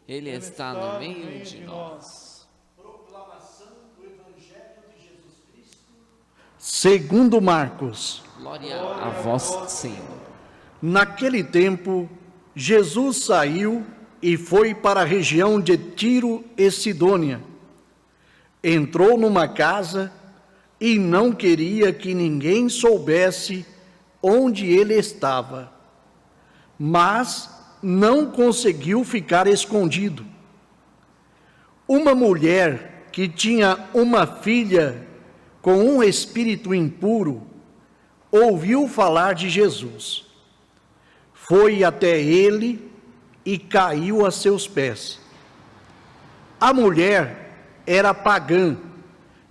Ele está no meio de nós. Proclamação do Evangelho de Jesus Cristo segundo Marcos. Glória a vós, Senhor. Naquele tempo, Jesus saiu e foi para a região de Tiro e Sidônia. Entrou numa casa e não queria que ninguém soubesse onde ele estava, mas não conseguiu ficar escondido. Uma mulher que tinha uma filha com um espírito impuro ouviu falar de Jesus. Foi até ele e caiu a seus pés. A mulher era pagã,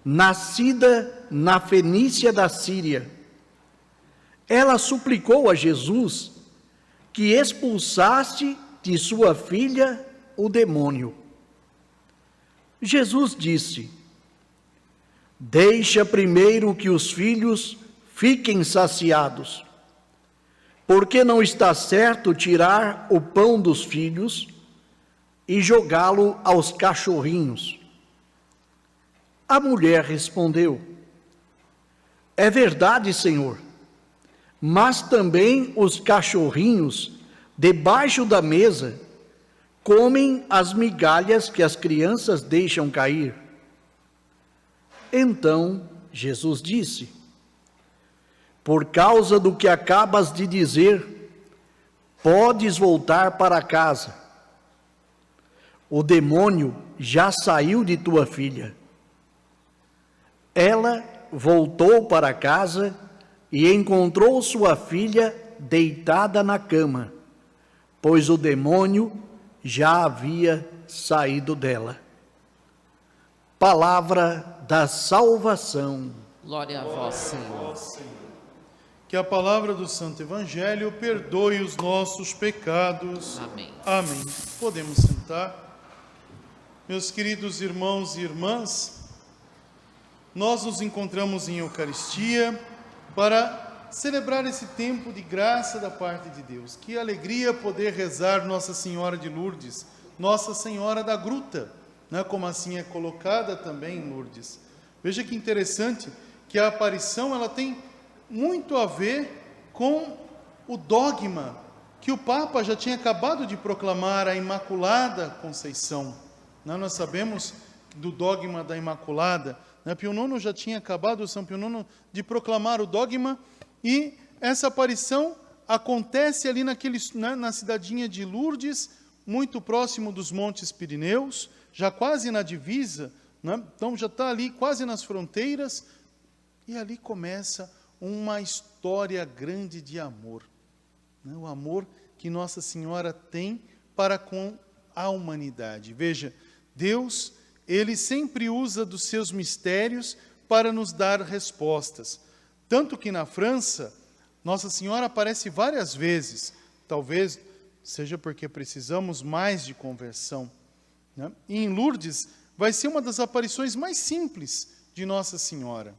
nascida na Fenícia da Síria. Ela suplicou a Jesus que expulsasse de sua filha o demônio. Jesus disse: deixa primeiro que os filhos fiquem saciados, porque não está certo tirar o pão dos filhos e jogá-lo aos cachorrinhos. A mulher respondeu: é verdade, Senhor, mas também os cachorrinhos, debaixo da mesa, comem as migalhas que as crianças deixam cair. Então Jesus disse: por causa do que acabas de dizer, podes voltar para casa. O demônio já saiu de tua filha. Ela voltou para casa e encontrou sua filha deitada na cama, pois o demônio já havia saído dela. Palavra da salvação. Glória a vós, Senhor. Que a palavra do Santo Evangelho perdoe os nossos pecados. Amém. Amém. Podemos sentar. Meus queridos irmãos e irmãs, nós nos encontramos em Eucaristia para celebrar esse tempo de graça da parte de Deus. Que alegria poder rezar Nossa Senhora de Lourdes, Nossa Senhora da Gruta, né, como assim é colocada também em Lourdes. Veja que interessante que a aparição ela tem muito a ver com o dogma que o Papa já tinha acabado de proclamar, a Imaculada Conceição. Nós sabemos do dogma da Imaculada, Pio IX já tinha acabado, São Pio IX, de proclamar o dogma, e essa aparição acontece ali na cidadinha de Lourdes, muito próximo dos Montes Pirineus, já quase na divisa, então já está ali quase nas fronteiras, e ali começa uma história grande de amor, o amor que Nossa Senhora tem para com a humanidade. Veja, Deus, Ele sempre usa dos seus mistérios para nos dar respostas. Tanto que na França, Nossa Senhora aparece várias vezes, talvez seja porque precisamos mais de conversão. E em Lourdes vai ser uma das aparições mais simples de Nossa Senhora.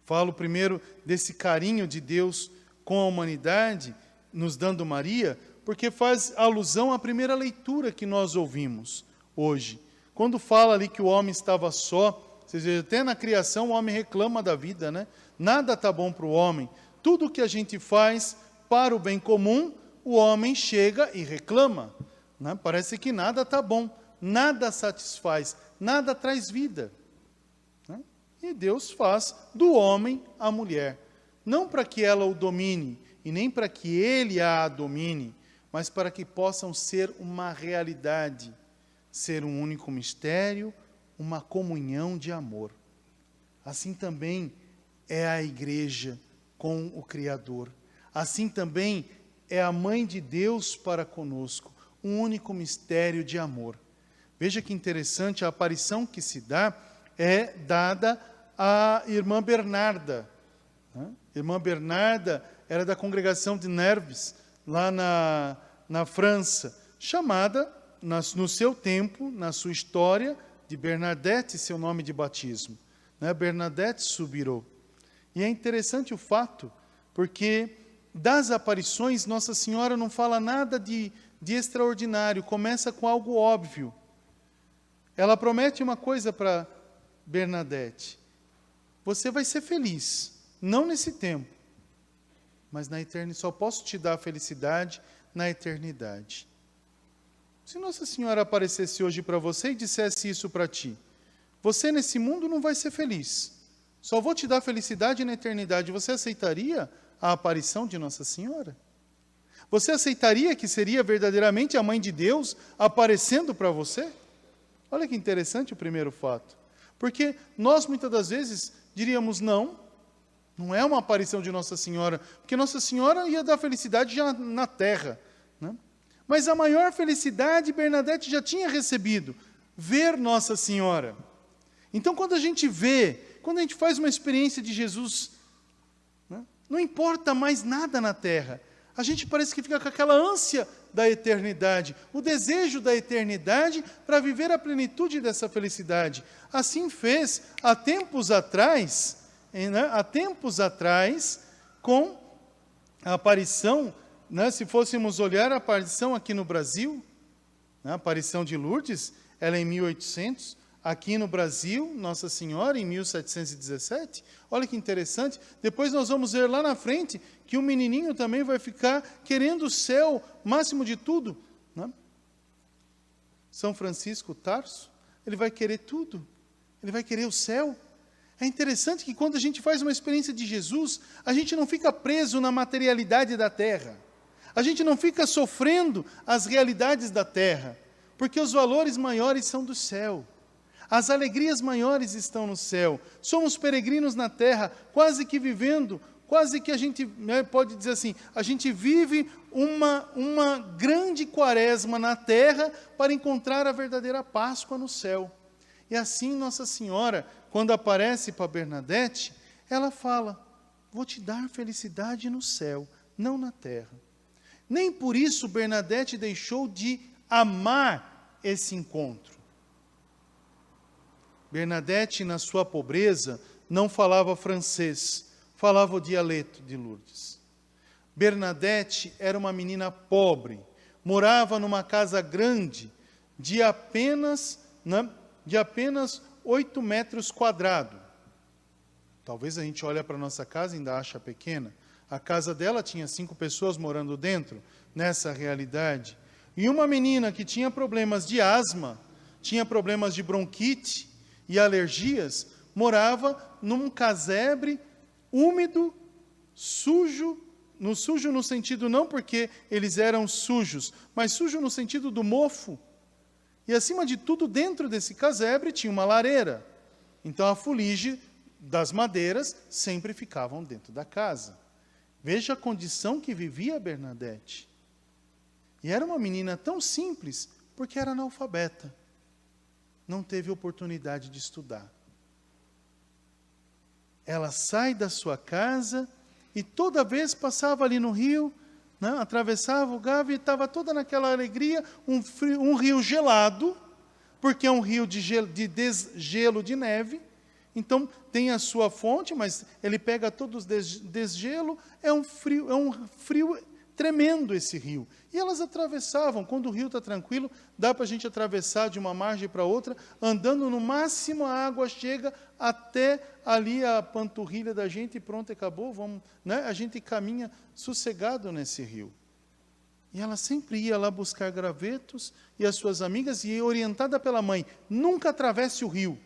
Falo primeiro desse carinho de Deus com a humanidade, nos dando Maria, porque faz alusão à primeira leitura que nós ouvimos hoje. Quando fala ali que o homem estava só, vocês vejam, até na criação o homem reclama da vida, Nada está bom para o homem. Tudo que a gente faz para o bem comum, o homem chega e reclama. Parece que nada está bom, nada satisfaz, nada traz vida. E Deus faz do homem a mulher, não para que ela o domine, e nem para que ele a domine, mas para que possam ser uma realidade, ser um único mistério, uma comunhão de amor. Assim também é a igreja com o Criador. Assim também é a mãe de Deus para conosco, um único mistério de amor. Veja que interessante, a aparição que se dá é dada à irmã Bernarda. Irmã Bernarda era da congregação de Nerves, lá na França, chamada, no seu tempo, na sua história, de Bernadette, seu nome de batismo. Bernadette Soubirous. E é interessante o fato, porque das aparições, Nossa Senhora não fala nada de de extraordinário, começa com algo óbvio. Ela promete uma coisa para Bernadette: você vai ser feliz, não nesse tempo, mas na eternidade. Só posso te dar a felicidade na eternidade. Se Nossa Senhora aparecesse hoje para você e dissesse isso para ti: você nesse mundo não vai ser feliz, só vou te dar felicidade na eternidade, você aceitaria a aparição de Nossa Senhora? Você aceitaria que seria verdadeiramente a Mãe de Deus aparecendo para você? Olha que interessante o primeiro fato. Porque nós muitas das vezes diríamos: não é uma aparição de Nossa Senhora, porque Nossa Senhora ia dar felicidade já na terra, né? Mas a maior felicidade Bernadette já tinha recebido: ver Nossa Senhora. Então, quando a gente vê, quando a gente faz uma experiência de Jesus, né, não importa mais nada na terra, a gente parece que fica com aquela ânsia da eternidade, o desejo da eternidade para viver a plenitude dessa felicidade. Assim fez há tempos atrás, com a aparição, né, se fôssemos olhar a aparição aqui no Brasil, né, a aparição de Lourdes, ela é em 1800, aqui no Brasil, Nossa Senhora, em 1717. Olha que interessante. Depois nós vamos ver lá na frente que o menininho também vai ficar querendo o céu, máximo de tudo, né? São Francisco Tarso, ele vai querer tudo. Ele vai querer o céu. É interessante que quando a gente faz uma experiência de Jesus, a gente não fica preso na materialidade da terra. A gente não fica sofrendo as realidades da terra, porque os valores maiores são do céu. As alegrias maiores estão no céu. Somos peregrinos na terra, quase que vivendo, quase que a gente, né, pode dizer assim, a gente vive uma grande quaresma na terra para encontrar a verdadeira Páscoa no céu. E assim Nossa Senhora, quando aparece para Bernadette, ela fala: vou te dar felicidade no céu, não na terra. Nem por isso Bernadette deixou de amar esse encontro. Bernadette, na sua pobreza, não falava francês, falava o dialeto de Lourdes. Bernadette era uma menina pobre, morava numa casa grande, de apenas 8 metros quadrados. Talvez a gente olhe para a nossa casa e ainda acha pequena. A casa dela tinha 5 pessoas morando dentro, nessa realidade. E uma menina que tinha problemas de asma, tinha problemas de bronquite e alergias, morava num casebre úmido, sujo no sentido não porque eles eram sujos, mas sujo no sentido do mofo. E acima de tudo, dentro desse casebre tinha uma lareira. Então a fuligem das madeiras sempre ficavam dentro da casa. Veja a condição que vivia Bernadette. E era uma menina tão simples, porque era analfabeta. Não teve oportunidade de estudar. Ela sai da sua casa e toda vez passava ali no rio, né, atravessava o Gávea e estava toda naquela alegria, um rio gelado, porque é um rio de desgelo de neve. Então tem a sua fonte, mas ele pega todos os desgelo, é um frio tremendo esse rio. E elas atravessavam, quando o rio está tranquilo, dá para a gente atravessar de uma margem para outra, andando no máximo a água chega até ali a panturrilha da gente e pronto, acabou, vamos, né? A gente caminha sossegado nesse rio. E ela sempre ia lá buscar gravetos e as suas amigas, e orientada pela mãe, nunca atravesse o rio.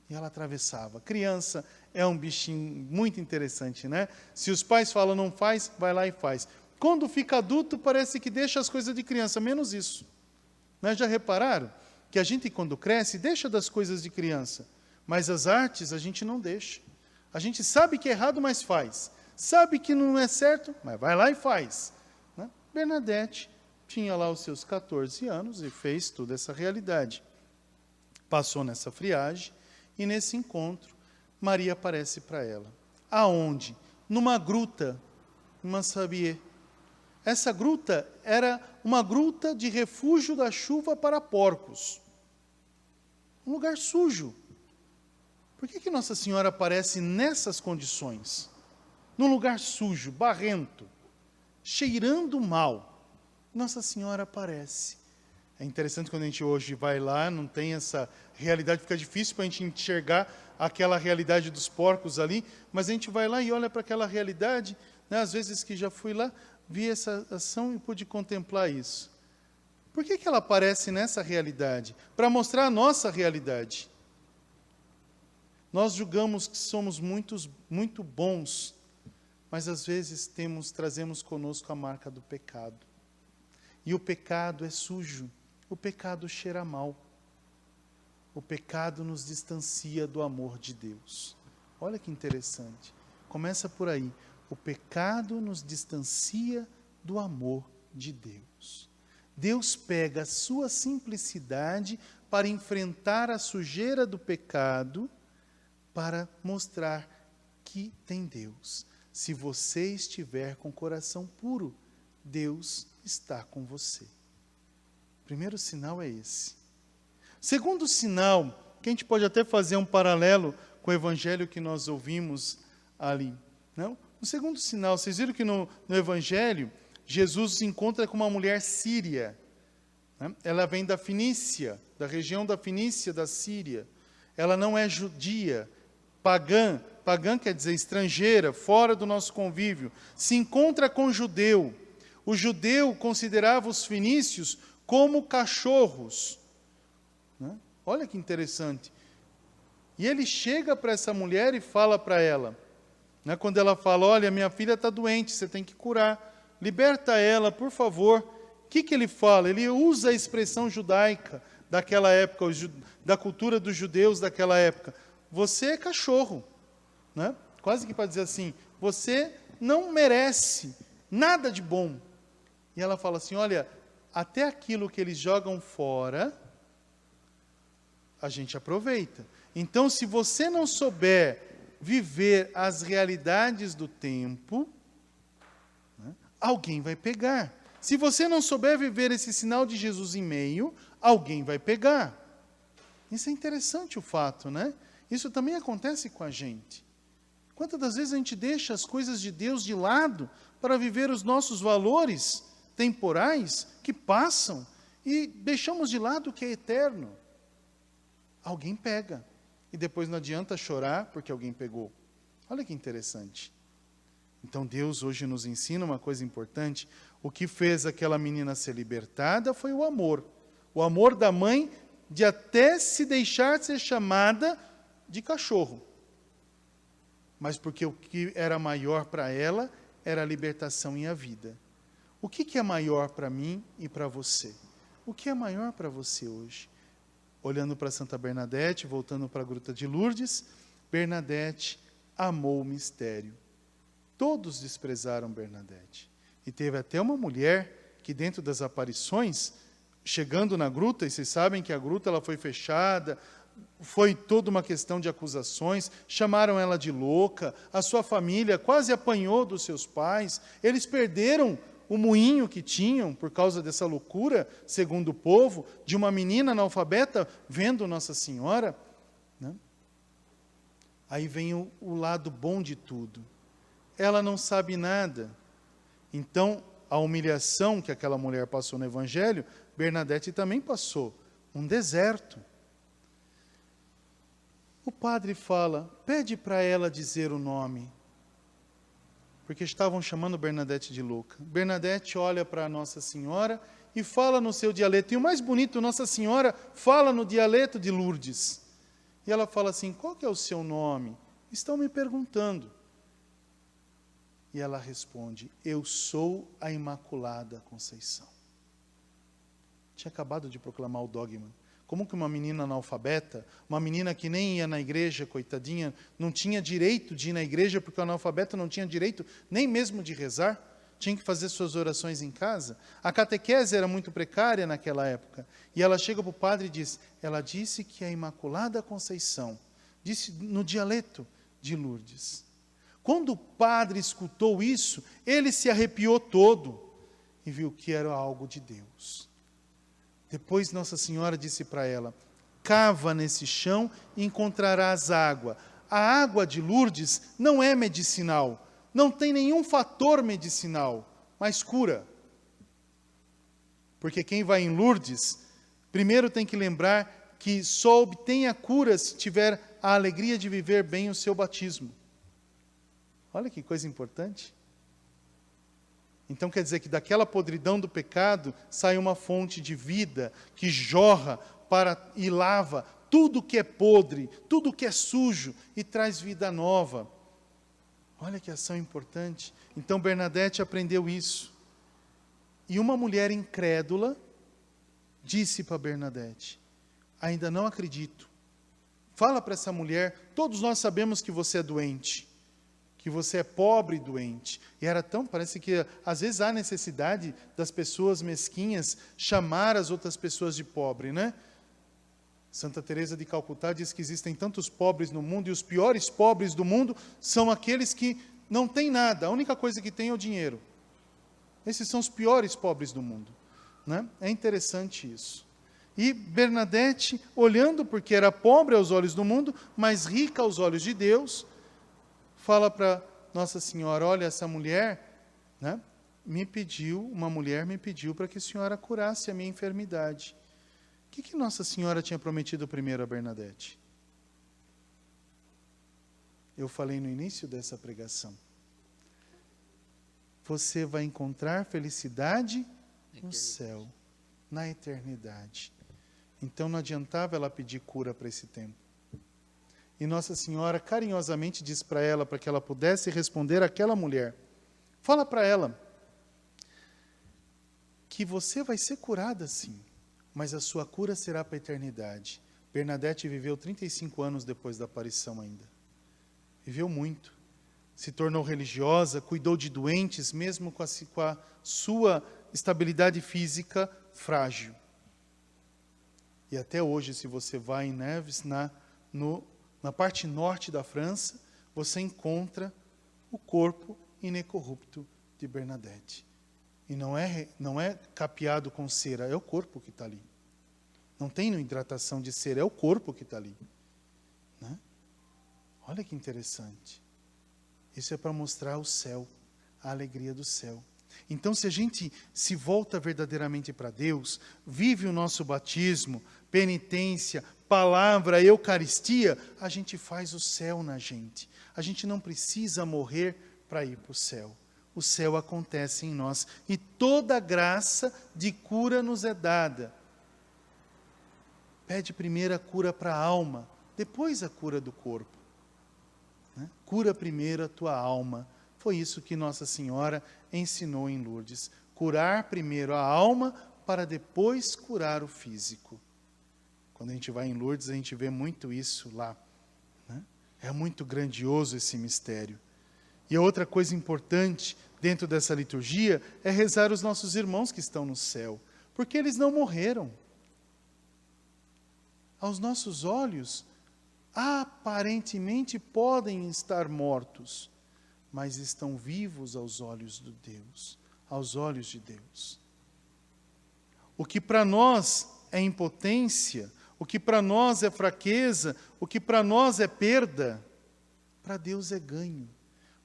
E ela atravessava. Criança é um bichinho muito interessante, né? Se os pais falam não faz, vai lá e faz. Quando fica adulto, parece que deixa as coisas de criança, menos isso. Né? Já repararam que a gente, quando cresce, deixa das coisas de criança, mas as artes a gente não deixa. A gente sabe que é errado, mas faz. Sabe que não é certo, mas vai lá e faz. Né? Bernadette tinha lá os seus 14 anos e fez toda essa realidade. Passou nessa friagem e nesse encontro, Maria aparece para ela. Aonde? Numa gruta, uma Sabier. Essa gruta era uma gruta de refúgio da chuva para porcos. Um lugar sujo. Por que Nossa Senhora aparece nessas condições? Num lugar sujo, barrento, cheirando mal. Nossa Senhora aparece. É interessante quando a gente hoje vai lá, não tem essa realidade, fica difícil para a gente enxergar aquela realidade dos porcos ali, mas a gente vai lá e olha para aquela realidade, né? Às vezes que já fui lá, vi essa ação e pude contemplar isso. Por que ela aparece nessa realidade? Para mostrar a nossa realidade. Nós julgamos que somos muito bons, mas às vezes trazemos conosco a marca do pecado. E o pecado é sujo, o pecado cheira mal. O pecado nos distancia do amor de Deus. Olha que interessante. Começa por aí. O pecado nos distancia do amor de Deus. Deus pega a sua simplicidade para enfrentar a sujeira do pecado, para mostrar que tem Deus. Se você estiver com o coração puro, Deus está com você. O primeiro sinal é esse. Segundo sinal, que a gente pode até fazer um paralelo com o evangelho que nós ouvimos ali. Não? O segundo sinal, vocês viram que no evangelho, Jesus se encontra com uma mulher síria. Né? Ela vem da Fenícia, da região da Fenícia, da Síria. Ela não é judia, pagã. Pagã quer dizer estrangeira, fora do nosso convívio. Se encontra com judeu. O judeu considerava os fenícios como cachorros. Né? Olha que interessante. E ele chega para essa mulher e fala para ela, né, quando ela fala, olha, minha filha está doente, você tem que curar, liberta ela, por favor. O que ele fala? Ele usa a expressão judaica daquela época, da cultura dos judeus daquela época. Você é cachorro. Né? Quase que para dizer assim, você não merece nada de bom. E ela fala assim, olha, até aquilo que eles jogam fora, a gente aproveita. Então, se você não souber viver as realidades do tempo, né, alguém vai pegar. Se você não souber viver esse sinal de Jesus em meio, alguém vai pegar. Isso é interessante o fato, né? Isso também acontece com a gente. Quantas das vezes a gente deixa as coisas de Deus de lado para viver os nossos valores temporais que passam e deixamos de lado o que é eterno? Alguém pega. E depois não adianta chorar porque alguém pegou. Olha que interessante. Então Deus hoje nos ensina uma coisa importante. O que fez aquela menina ser libertada foi o amor. O amor da mãe de até se deixar ser chamada de cachorro. Mas porque o que era maior para ela era a libertação e a vida. O que é maior para mim e para você? O que é maior para você hoje? Olhando para Santa Bernadette, voltando para a Gruta de Lourdes, Bernadette amou o mistério. Todos desprezaram Bernadette. E teve até uma mulher que dentro das aparições, chegando na gruta, e vocês sabem que a gruta ela foi fechada, foi toda uma questão de acusações, chamaram ela de louca, a sua família quase apanhou dos seus pais, eles perderam o moinho que tinham por causa dessa loucura, segundo o povo, de uma menina analfabeta vendo Nossa Senhora. Né? Aí vem o lado bom de tudo. Ela não sabe nada. Então, a humilhação que aquela mulher passou no Evangelho, Bernadette também passou. Um deserto. O padre fala, pede para ela dizer o nome. Porque estavam chamando Bernadette de louca. Bernadette olha para Nossa Senhora e fala no seu dialeto. E o mais bonito, Nossa Senhora fala no dialeto de Lourdes. E ela fala assim, qual que é o seu nome? Estão me perguntando. E ela responde, eu sou a Imaculada Conceição. Tinha acabado de proclamar o dogma. Como que uma menina analfabeta, uma menina que nem ia na igreja, coitadinha, não tinha direito de ir na igreja, porque o analfabeto não tinha direito nem mesmo de rezar, tinha que fazer suas orações em casa. A catequese era muito precária naquela época. E ela chega para o padre e diz, ela disse que é a Imaculada Conceição, disse no dialeto de Lourdes. Quando o padre escutou isso, ele se arrepiou todo e viu que era algo de Deus. Depois Nossa Senhora disse para ela, cava nesse chão e encontrarás água. A água de Lourdes não é medicinal, não tem nenhum fator medicinal, mas cura. Porque quem vai em Lourdes, primeiro tem que lembrar que só obtém a cura se tiver a alegria de viver bem o seu batismo. Olha que coisa importante. Então quer dizer que daquela podridão do pecado sai uma fonte de vida que jorra e lava tudo que é podre, tudo que é sujo e traz vida nova. Olha que ação importante. Então Bernadette aprendeu isso. E uma mulher incrédula disse para Bernadette: ainda não acredito. Fala para essa mulher, todos nós sabemos que você é doente, que você é pobre e doente. E era tão, parece que às vezes há necessidade das pessoas mesquinhas chamar as outras pessoas de pobre, né? Santa Teresa de Calcutá diz que existem tantos pobres no mundo, e os piores pobres do mundo são aqueles que não têm nada, a única coisa que têm é o dinheiro. Esses são os piores pobres do mundo, né? É interessante isso. E Bernadette, olhando porque era pobre aos olhos do mundo, mas rica aos olhos de Deus, fala para Nossa Senhora: olha, essa mulher, né, uma mulher me pediu para que a senhora curasse a minha enfermidade. O que Nossa Senhora tinha prometido primeiro a Bernadette? Eu falei no início dessa pregação. Você vai encontrar felicidade no céu, na eternidade. Então não adiantava ela pedir cura para esse tempo. E Nossa Senhora carinhosamente diz para ela, para que ela pudesse responder àquela mulher: fala para ela que você vai ser curada sim, mas a sua cura será para a eternidade. Bernadette viveu 35 anos depois da aparição ainda. Viveu muito. Se tornou religiosa, cuidou de doentes, mesmo com a sua estabilidade física frágil. E até hoje, se você vai em Neves, na parte norte da França, você encontra o corpo inecorrupto de Bernadette. E não é capeado com cera, é o corpo que está ali. Não tem hidratação de cera, é o corpo que está ali. Né? Olha que interessante. Isso é para mostrar o céu, a alegria do céu. Então, se a gente se volta verdadeiramente para Deus, vive o nosso batismo, penitência, palavra, eucaristia, a gente faz o céu na gente. A gente não precisa morrer para ir para o céu. O céu acontece em nós. E toda graça de cura nos é dada. Pede primeiro a cura para a alma, depois a cura do corpo. Né? Cura primeiro a tua alma. Foi isso que Nossa Senhora ensinou em Lourdes. Curar primeiro a alma para depois curar o físico. Quando a gente vai em Lourdes, a gente vê muito isso lá. Né? É muito grandioso esse mistério. E a outra coisa importante dentro dessa liturgia é rezar os nossos irmãos que estão no céu, porque eles não morreram. Aos nossos olhos, aparentemente podem estar mortos, mas estão vivos aos olhos de Deus, aos olhos de Deus. O que para nós é impotência, o que para nós é fraqueza, o que para nós é perda, para Deus é ganho.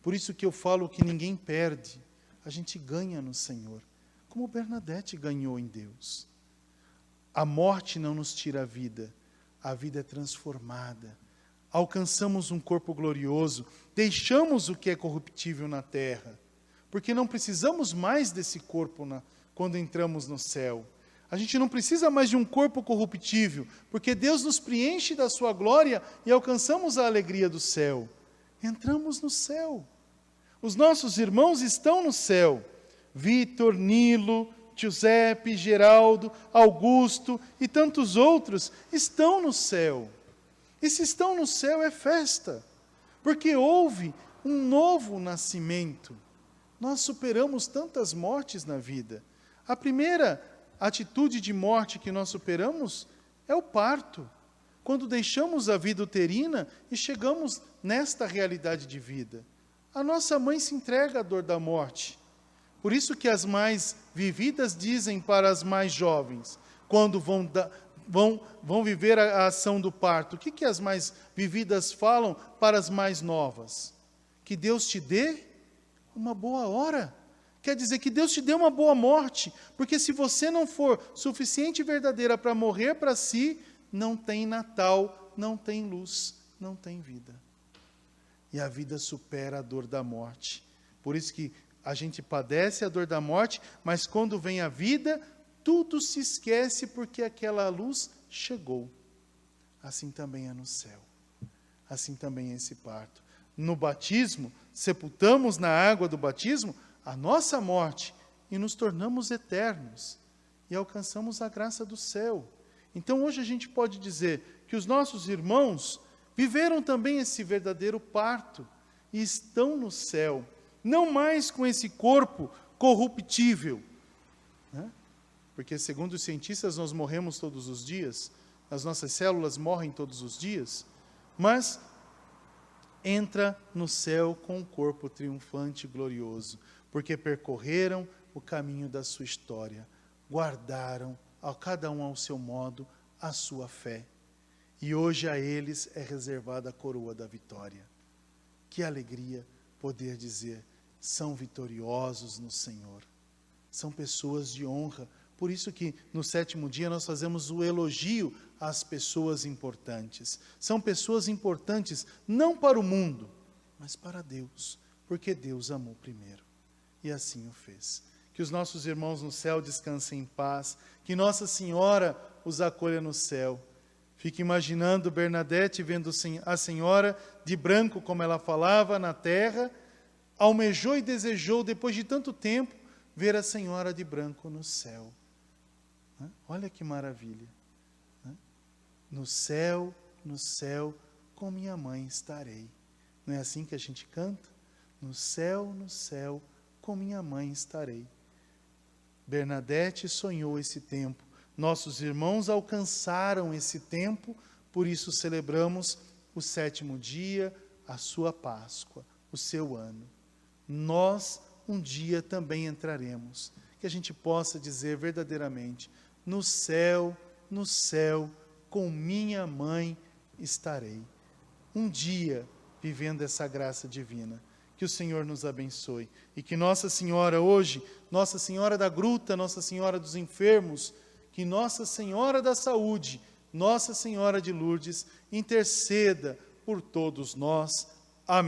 Por isso que eu falo que ninguém perde, a gente ganha no Senhor, como Bernadette ganhou em Deus. A morte não nos tira a vida é transformada. Alcançamos um corpo glorioso, deixamos o que é corruptível na terra, porque não precisamos mais desse corpo quando entramos no céu. A gente não precisa mais de um corpo corruptível, porque Deus nos preenche da sua glória e alcançamos a alegria do céu. Entramos no céu. Os nossos irmãos estão no céu. Vítor, Nilo, Giuseppe, Geraldo, Augusto e tantos outros estão no céu. E se estão no céu é festa, porque houve um novo nascimento. Nós superamos tantas mortes na vida. A primeira atitude de morte que nós superamos é o parto, quando deixamos a vida uterina e chegamos nesta realidade de vida. A nossa mãe se entrega à dor da morte. Por isso que as mais vividas dizem para as mais jovens, quando vão viver a ação do parto, o que as mais vividas falam para as mais novas? Que Deus te dê uma boa hora, quer dizer que Deus te deu uma boa morte, porque se você não for suficiente e verdadeira para morrer para si, não tem Natal, não tem luz, não tem vida. E a vida supera a dor da morte. Por isso que a gente padece a dor da morte, mas quando vem a vida, tudo se esquece porque aquela luz chegou. Assim também é no céu. Assim também é esse parto. No batismo, sepultamos na água do batismo a nossa morte e nos tornamos eternos e alcançamos a graça do céu. Então hoje a gente pode dizer que os nossos irmãos viveram também esse verdadeiro parto e estão no céu, não mais com esse corpo corruptível, né? Porque segundo os cientistas nós morremos todos os dias, as nossas células morrem todos os dias, mas entra no céu com um corpo triunfante e glorioso, porque percorreram o caminho da sua história, guardaram, cada um ao seu modo, a sua fé. E hoje a eles é reservada a coroa da vitória. Que alegria poder dizer, são vitoriosos no Senhor. São pessoas de honra. Por isso que no 7º dia nós fazemos o elogio às pessoas importantes. São pessoas importantes não para o mundo, mas para Deus, porque Deus amou primeiro. E assim o fez. Que os nossos irmãos no céu descansem em paz, que Nossa Senhora os acolha no céu. Fique imaginando Bernadette vendo a Senhora de branco, como ela falava, na terra, almejou e desejou, depois de tanto tempo, ver a Senhora de branco no céu. Olha que maravilha. No céu, com minha mãe estarei. Não é assim que a gente canta? No céu, com minha mãe estarei. Bernadette sonhou esse tempo. Nossos irmãos alcançaram esse tempo, por isso celebramos o 7º dia, a sua Páscoa, o seu ano. Nós um dia também entraremos, que a gente possa dizer verdadeiramente, no céu, com minha mãe estarei. Um dia vivendo essa graça divina. Que o Senhor nos abençoe. E que Nossa Senhora hoje, Nossa Senhora da Gruta, Nossa Senhora dos Enfermos, que Nossa Senhora da Saúde, Nossa Senhora de Lourdes, interceda por todos nós. Amém.